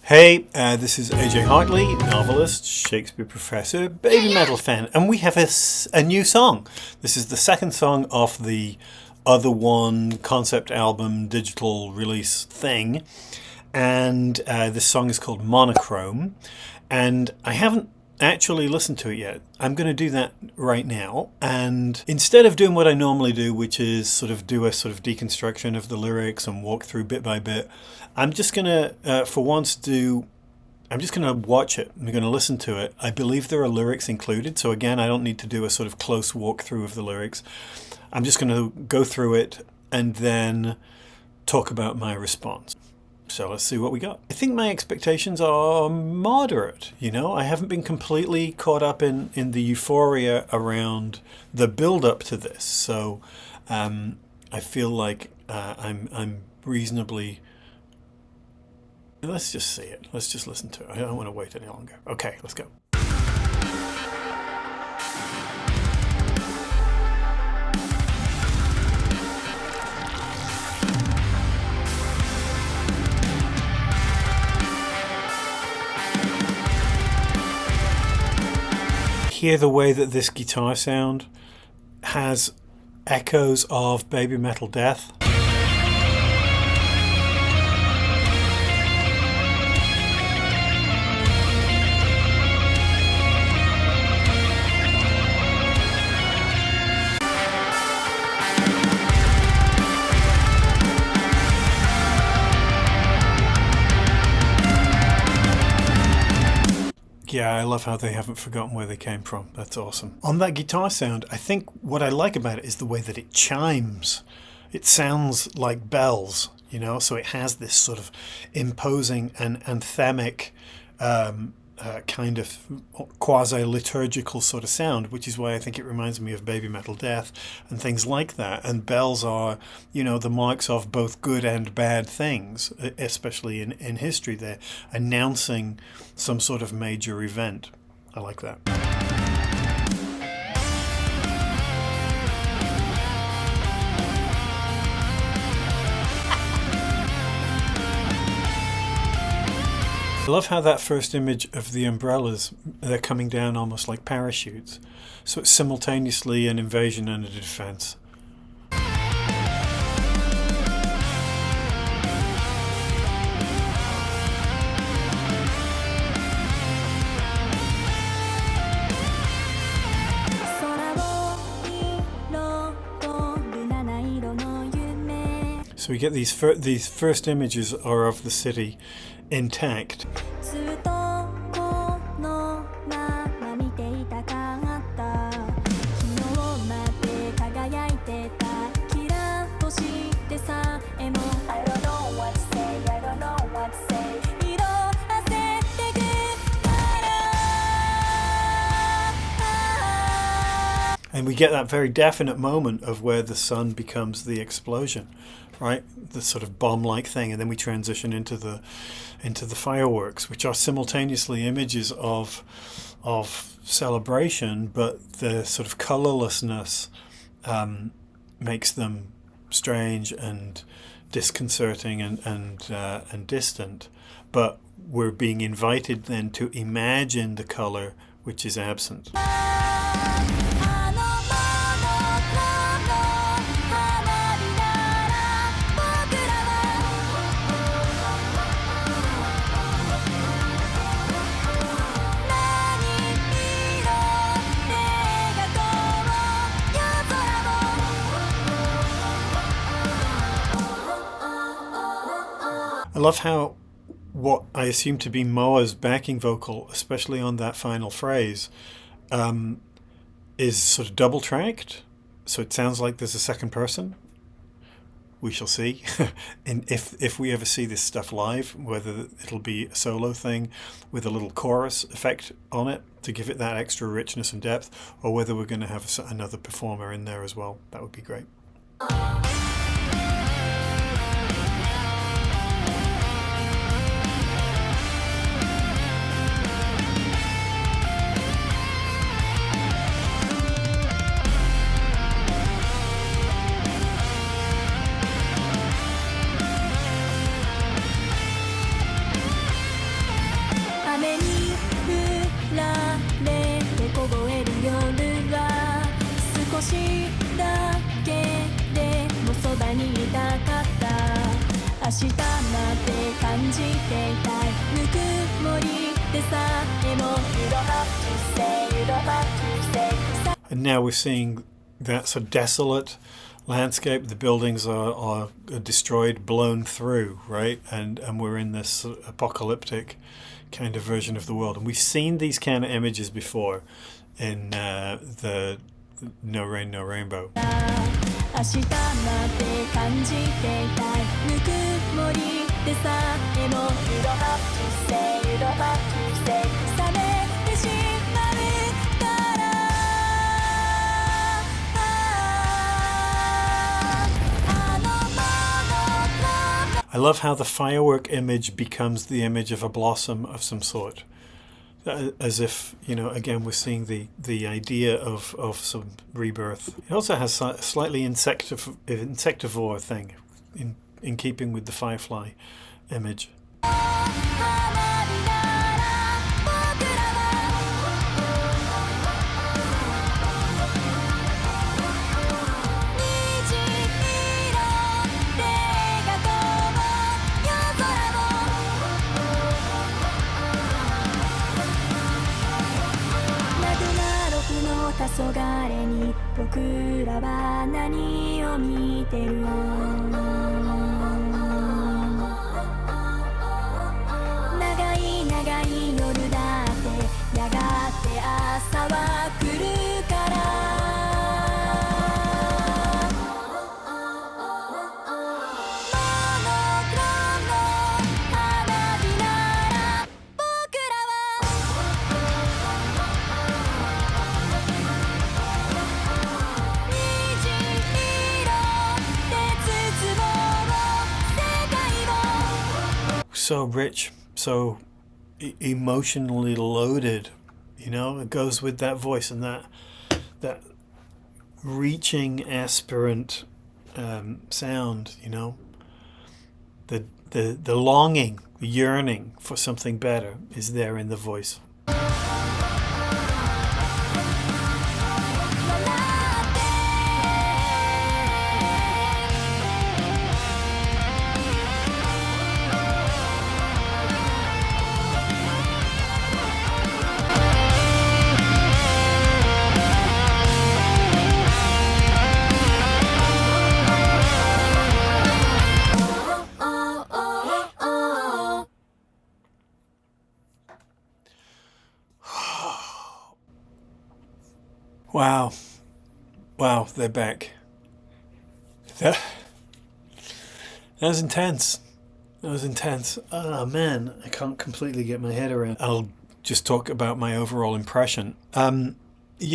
Hey, this is AJ Hartley, novelist, Shakespeare professor, baby metal fan, and we have a new song. This is the second song off the Other One concept album digital release thing, and this song is called Monochrome, and I haven't actually listened to it yet. I'm going to do that right now, and instead of doing what I normally do, which is sort of do a sort of deconstruction of the lyrics and walk through bit by bit, I'm just going to, for once, I'm just going to watch it. I'm going to listen to it. I believe there are lyrics included, so again, I don't need to do a sort of close walkthrough of the lyrics. I'm just going to go through it and then talk about my response. So let's see what we got. I think my expectations are moderate. You know, I haven't been completely caught up in the euphoria around the build up to this. So I feel like I'm reasonably. Let's just see it. Let's just listen to it. I don't want to wait any longer. Okay, let's go. Hear the way that this guitar sound has echoes of Baby Metal Death. Yeah, I love how they haven't forgotten where they came from. That's awesome. On that guitar sound, I think what I like about it is the way that it chimes. It sounds like bells, you know, so it has this sort of imposing and anthemic kind of quasi-liturgical sort of sound, which is why I think it reminds me of Baby Metal Death and things like that. And bells are, you know, the marks of both good and bad things, especially in history. They're announcing some sort of major event. I like that. I love how that first image of the umbrellas, they're coming down almost like parachutes. So it's simultaneously an invasion and a defense. So we get these first images are of the city intact. And we get that very definite moment of where the sun becomes the explosion, right? The sort of bomb-like thing, and then we transition into the fireworks, which are simultaneously images of celebration, but the sort of colorlessness makes them strange and disconcerting and distant. But we're being invited then to imagine the color which is absent. I love how what I assume to be Moa's backing vocal, especially on that final phrase, is sort of double tracked. So it sounds like there's a second person. We shall see. And if we ever see this stuff live, whether it'll be a solo thing with a little chorus effect on it to give it that extra richness and depth, or whether we're going to have another performer in there as well, that would be great. And now we're seeing that sort of desolate landscape. The buildings are destroyed, blown through, right? And we're in this sort of apocalyptic kind of version of the world. And we've seen these kind of images before in the No Rain, No Rainbow. I love how the firework image becomes the image of a blossom of some sort. As if, you know, again, we're seeing the idea of some rebirth. It also has a slightly insectivore thing in keeping with the firefly image. So rich, so emotionally loaded, you know. It goes with that voice and that reaching aspirant sound, you know. The longing, the yearning for something better is there in the voice. Wow. Wow, they're back. That was intense. That was intense. Oh man, I can't completely get my head around. I'll just talk about my overall impression. You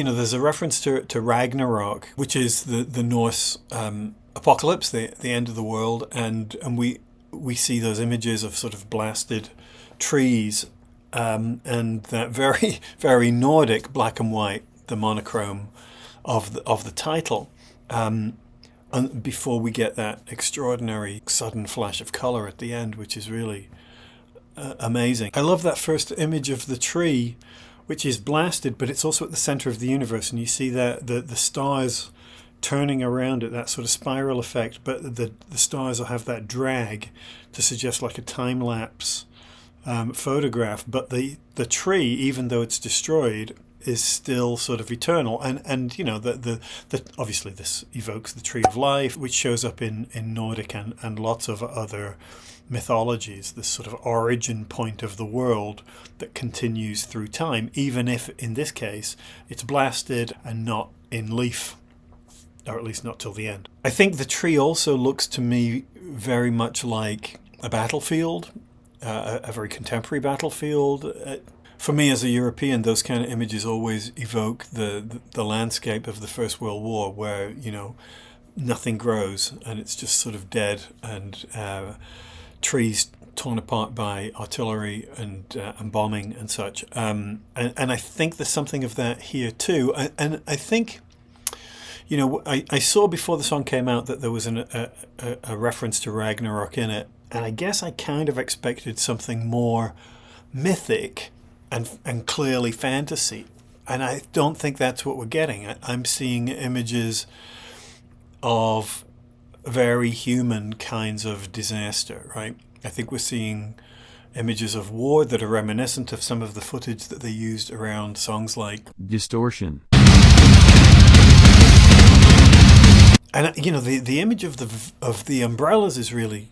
know, there's a reference to Ragnarok, which is the Norse apocalypse, the end of the world, and we see those images of sort of blasted trees, and that very, very Nordic black and white, the monochrome of the title, and before we get that extraordinary sudden flash of color at the end, which is really amazing. I love that first image of the tree, which is blasted, but it's also at the center of the universe, and you see that the stars turning around it, that sort of spiral effect, but the stars will have that drag to suggest like a time-lapse photograph, but the tree, even though it's destroyed, is still sort of eternal, and you know, the obviously this evokes the tree of life, which shows up in Nordic and lots of other mythologies, this sort of origin point of the world that continues through time, even if in this case it's blasted and not in leaf, or at least not till the end. I think the tree also looks to me very much like a battlefield, a very contemporary battlefield. For me as a European, those kind of images always evoke the landscape of the First World War, where, you know, nothing grows and it's just sort of dead, and trees torn apart by artillery and bombing and such. And I think there's something of that here too. And I think, you know, I saw before the song came out that there was a reference to Ragnarok in it, and I guess I kind of expected something more mythic and clearly fantasy, and I don't think that's what we're getting. I'm seeing images of very human kinds of disaster, right? I think we're seeing images of war that are reminiscent of some of the footage that they used around songs like Distortion. And the image of the umbrellas is really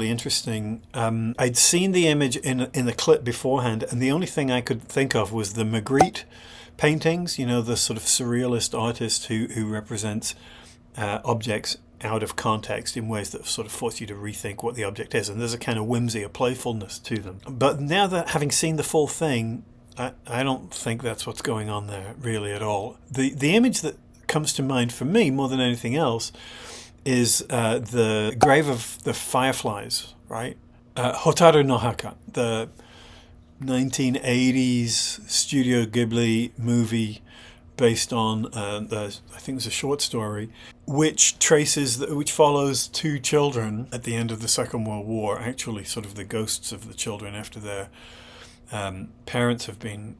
interesting. I'd seen the image in the clip beforehand, and the only thing I could think of was the Magritte paintings. The sort of surrealist artist who represents objects out of context in ways that sort of force you to rethink what the object is. And there's a kind of whimsy, a playfulness to them. But now that having seen the full thing, I don't think that's what's going on there really at all. The image that comes to mind for me more than anything else is the Grave of the Fireflies, right? Hotaru no Haka, the 1980s Studio Ghibli movie based on I think it's a short story, which follows two children at the end of the Second World War. Actually, sort of the ghosts of the children after their parents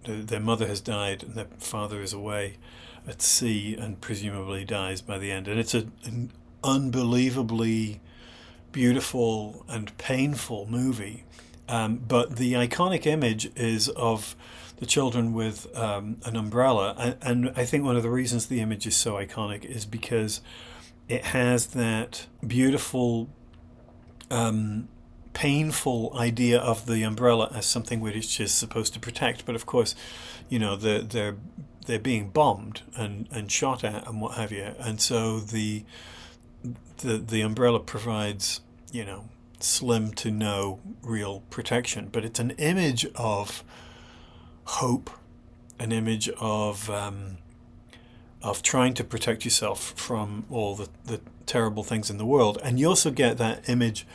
their mother has died and their father is away at sea and presumably dies by the end. And it's an unbelievably beautiful and painful movie. But the iconic image is of the children with an umbrella. And I think one of the reasons the image is so iconic is because it has that beautiful, painful idea of the umbrella as something which is supposed to protect. But of course, they're being bombed and shot at and what have you. And so the umbrella provides, slim to no real protection. But it's an image of hope, an image of trying to protect yourself from all the terrible things in the world. And you also get that image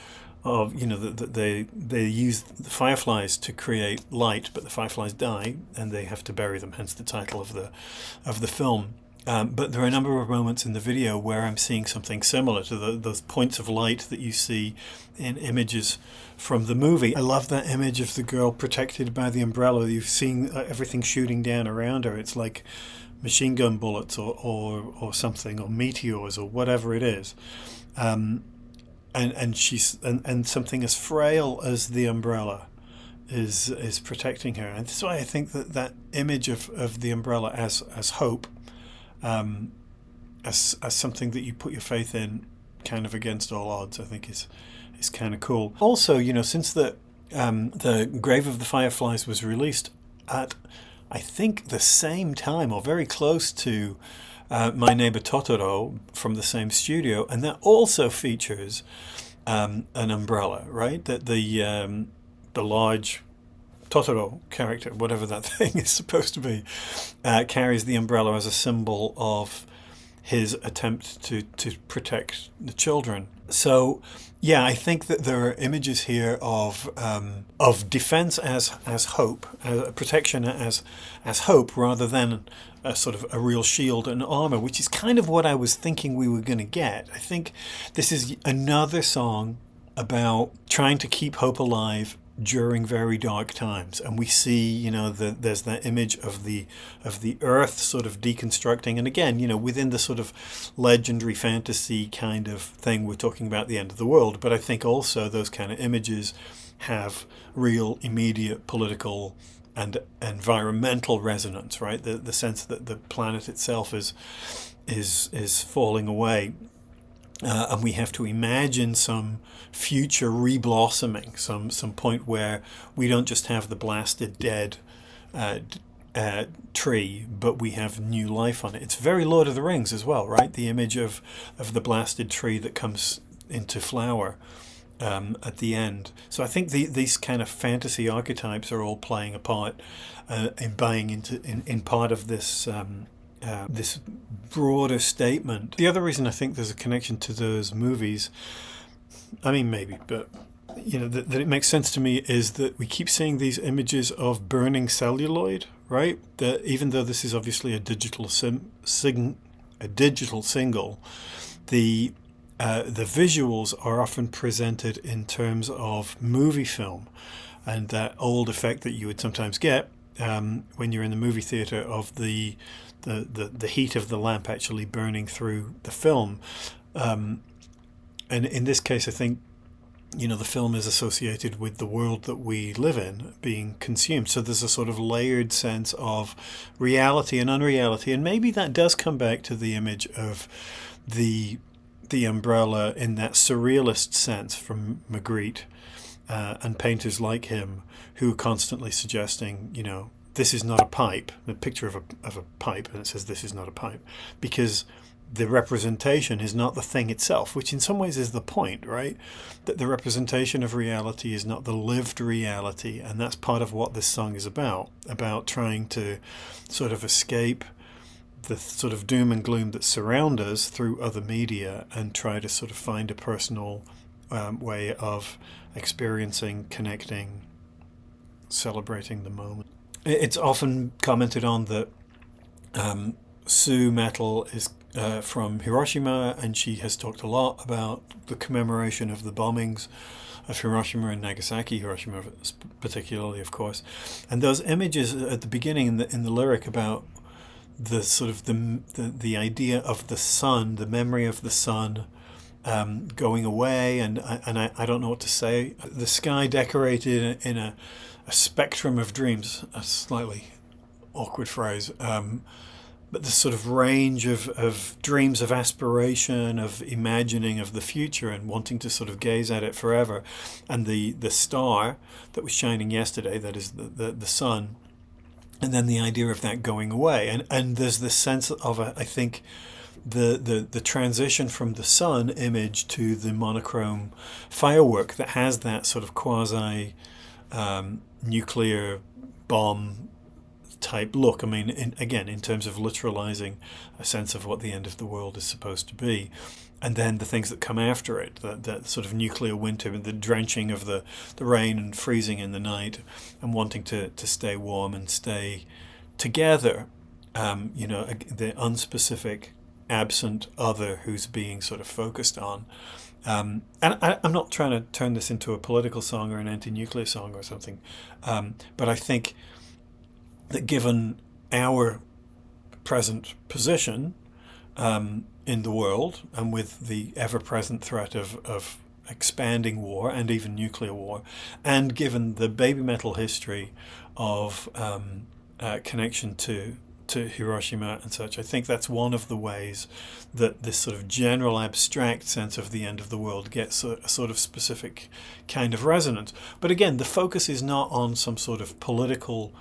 of that they use the fireflies to create light, but the fireflies die and they have to bury them, hence the title of the film. But there are a number of moments in the video where I'm seeing something similar to those points of light that you see in images from the movie. I love that image of the girl protected by the umbrella. You've seen everything shooting down around her. It's like machine gun bullets or something, or meteors or whatever it is. And she's and something as frail as the umbrella is protecting her. And that's why I think that image of the umbrella as hope, as something that you put your faith in, kind of against all odds, I think is kind of cool. Also, since the Grave of the Fireflies was released at, I think, the same time or very close to My Neighbor Totoro from the same studio, and that also features an umbrella, right? That the large Totoro character, whatever that thing is supposed to be, carries the umbrella as a symbol of his attempt to protect the children. So, yeah, I think that there are images here of defense as hope, protection as hope, rather than a sort of a real shield and armor, which is kind of what I was thinking we were going to get. I think this is another song about trying to keep hope alive during very dark times, and we see there's that image of the earth sort of deconstructing, and again within the sort of legendary fantasy kind of thing, we're talking about the end of the world, but I think also those kind of images have real immediate political and environmental resonance, right? The sense that the planet itself is falling away. And we have to imagine some future reblossoming, some point where we don't just have the blasted dead tree, but we have new life on it. It's very Lord of the Rings as well, right? The image of the blasted tree that comes into flower at the end. So I think these kind of fantasy archetypes are all playing a part in buying in part of this this broader statement. The other reason I think there's a connection to those movies, I mean maybe, but that it makes sense to me, is that we keep seeing these images of burning celluloid, right? That even though this is obviously a digital single, the visuals are often presented in terms of movie film, and that old effect that you would sometimes get when you're in the movie theater of the heat of the lamp actually burning through the film. and in this case, I think, you know, the film is associated with the world that we live in being consumed. So there's a sort of layered sense of reality and unreality. And maybe that does come back to the image of the umbrella in that surrealist sense from Magritte, and painters like him who are constantly suggesting, you know, this is not a pipe, the picture of a pipe, and it says this is not a pipe, because the representation is not the thing itself, which in some ways is the point, right? That the representation of reality is not the lived reality, and that's part of what this song is about trying to sort of escape the sort of doom and gloom that surround us through other media and try to sort of find a personal way of experiencing, connecting, celebrating the moment. It's often commented on that Sue Metal is from Hiroshima, and she has talked a lot about the commemoration of the bombings of Hiroshima and Nagasaki, Hiroshima particularly, of course. And those images at the beginning in the lyric about the sort of the idea of the sun, the memory of the sun going away, and I don't know what to say. The sky decorated in a spectrum of dreams, a slightly awkward phrase, but this sort of range of dreams, of aspiration, of imagining of the future and wanting to sort of gaze at it forever. And the star that was shining yesterday, that is the sun, and then the idea of that going away. And there's this sense of, I think, the transition from the sun image to the monochrome firework that has that sort of quasi nuclear bomb type look. I mean, again, in terms of literalizing a sense of what the end of the world is supposed to be. And then the things that come after it, that sort of nuclear winter, the drenching of the rain and freezing in the night and wanting to stay warm and stay together, you know, the unspecific, absent other who's being sort of focused on. And I'm not trying to turn this into a political song or an anti-nuclear song or something, but I think that given our present position in the world, and with the ever-present threat of expanding war and even nuclear war, and given the baby metal history of connection to Hiroshima and such, I think that's one of the ways that this sort of general abstract sense of the end of the world gets a sort of specific kind of resonance. But again, the focus is not on some sort of political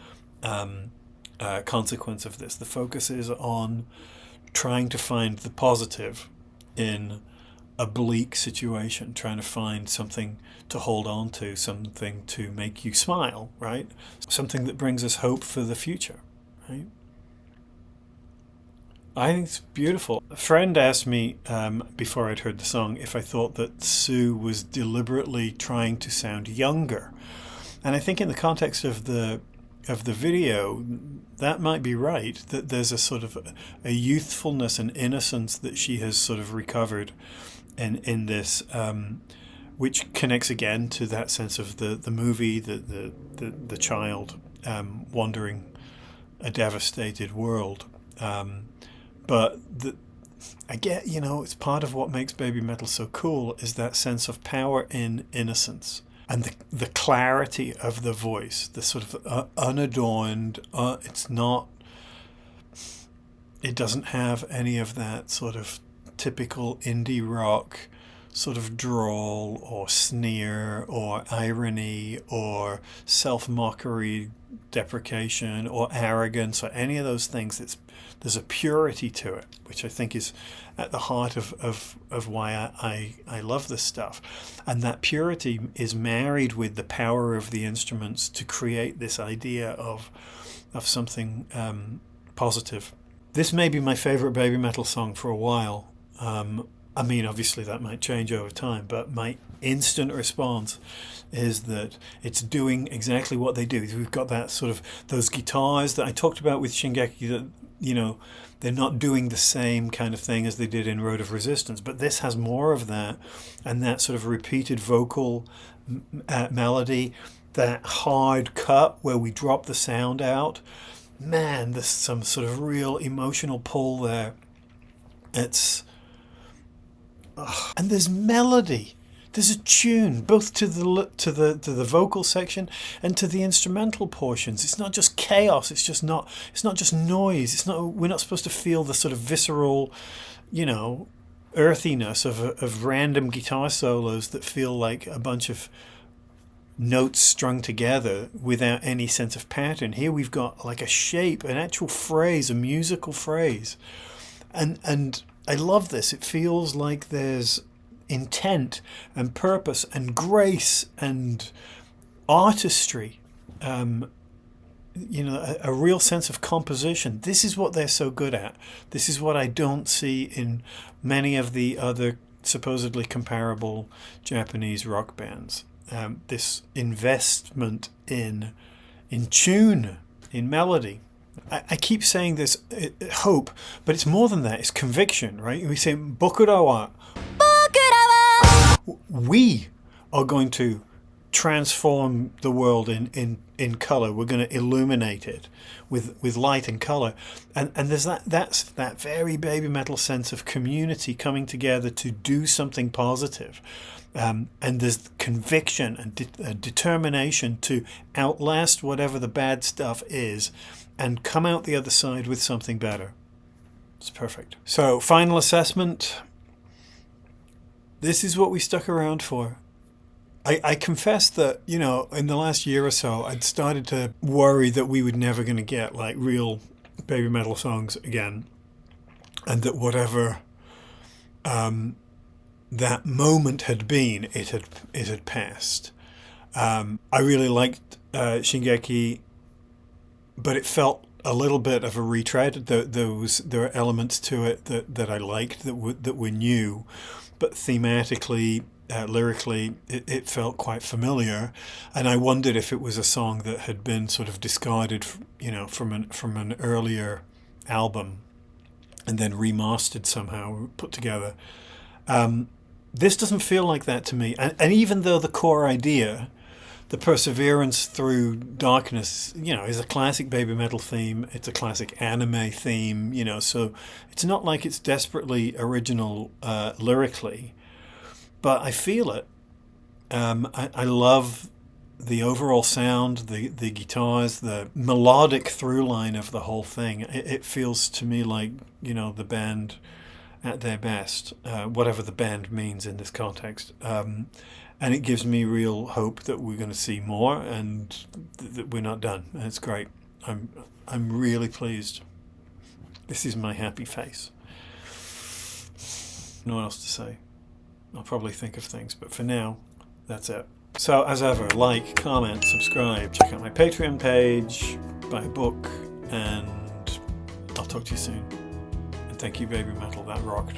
consequence of this. The focus is on trying to find the positive in a bleak situation, trying to find something to hold on to, something to make you smile, right? Something that brings us hope for the future, right? I think it's beautiful. A friend asked me before I'd heard the song if I thought that Sue was deliberately trying to sound younger. And I think in the context of the video, that might be right, that there's a sort of a youthfulness and innocence that she has sort of recovered in this, which connects again to that sense of the movie, the child wandering a devastated world. But I get, you know, it's part of what makes baby metal so cool is that sense of power in innocence. And the clarity of the voice, the sort of unadorned, it doesn't have any of that sort of typical indie rock sort of drawl or sneer or irony or self-mockery, deprecation or arrogance or any of those things. There's a purity to it, which I think is at the heart of why I love this stuff. And that purity is married with the power of the instruments to create this idea of something positive. This may be my favorite baby metal song for a while. I mean, obviously that might change over time, but my instant response is that it's doing exactly what they do. We've got that sort of, those guitars that I talked about with Shingeki, that, you know, they're not doing the same kind of thing as they did in Road of Resistance, but this has more of that, and that sort of repeated vocal melody, that hard cut where we drop the sound out. Man, there's some sort of real emotional pull there. It's And there's melody. There's a tune, both to the vocal section and to the instrumental portions. It's not just chaos. It's not just noise. We're not supposed to feel the sort of visceral, earthiness of random guitar solos that feel like a bunch of notes strung together without any sense of pattern. Here we've got like a shape, an actual phrase, a musical phrase, and I love this. It feels like there's intent and purpose and grace and artistry, a real sense of composition. This is what they're so good at. This is what I don't see in many of the other supposedly comparable Japanese rock bands. This investment in tune, in melody. I keep saying this hope, but it's more than that. It's conviction, right? We say Bokura wa. We are going to transform the world in color. We're going to illuminate it with light and color, and there's that's that very baby metal sense of community coming together to do something positive, and there's conviction and determination to outlast whatever the bad stuff is and come out the other side with something better. It's perfect. So, final assessment. This is what we stuck around for. I confess that, in the last year or so, I'd started to worry that we were never going to get like real baby metal songs again, and that whatever that moment had been, it had passed. I really liked Shingeki, but it felt a little bit of a retread. There were elements to it that I liked that were new. But thematically, lyrically, it felt quite familiar, and I wondered if it was a song that had been sort of discarded, from an earlier album, and then remastered somehow, put together. This doesn't feel like that to me, and even though the core idea, the perseverance through darkness, is a classic baby metal theme. It's a classic anime theme, so it's not like it's desperately original lyrically, but I feel it. I love the overall sound, the guitars, the melodic through line of the whole thing. It feels to me like, the band at their best, whatever the band means in this context. And it gives me real hope that we're going to see more, and that we're not done. And it's great. I'm really pleased. This is my happy face. No one else to say. I'll probably think of things, but for now, that's it. So as ever, like, comment, subscribe, check out my Patreon page, buy a book, and I'll talk to you soon. And thank you, Baby Metal. That rocked.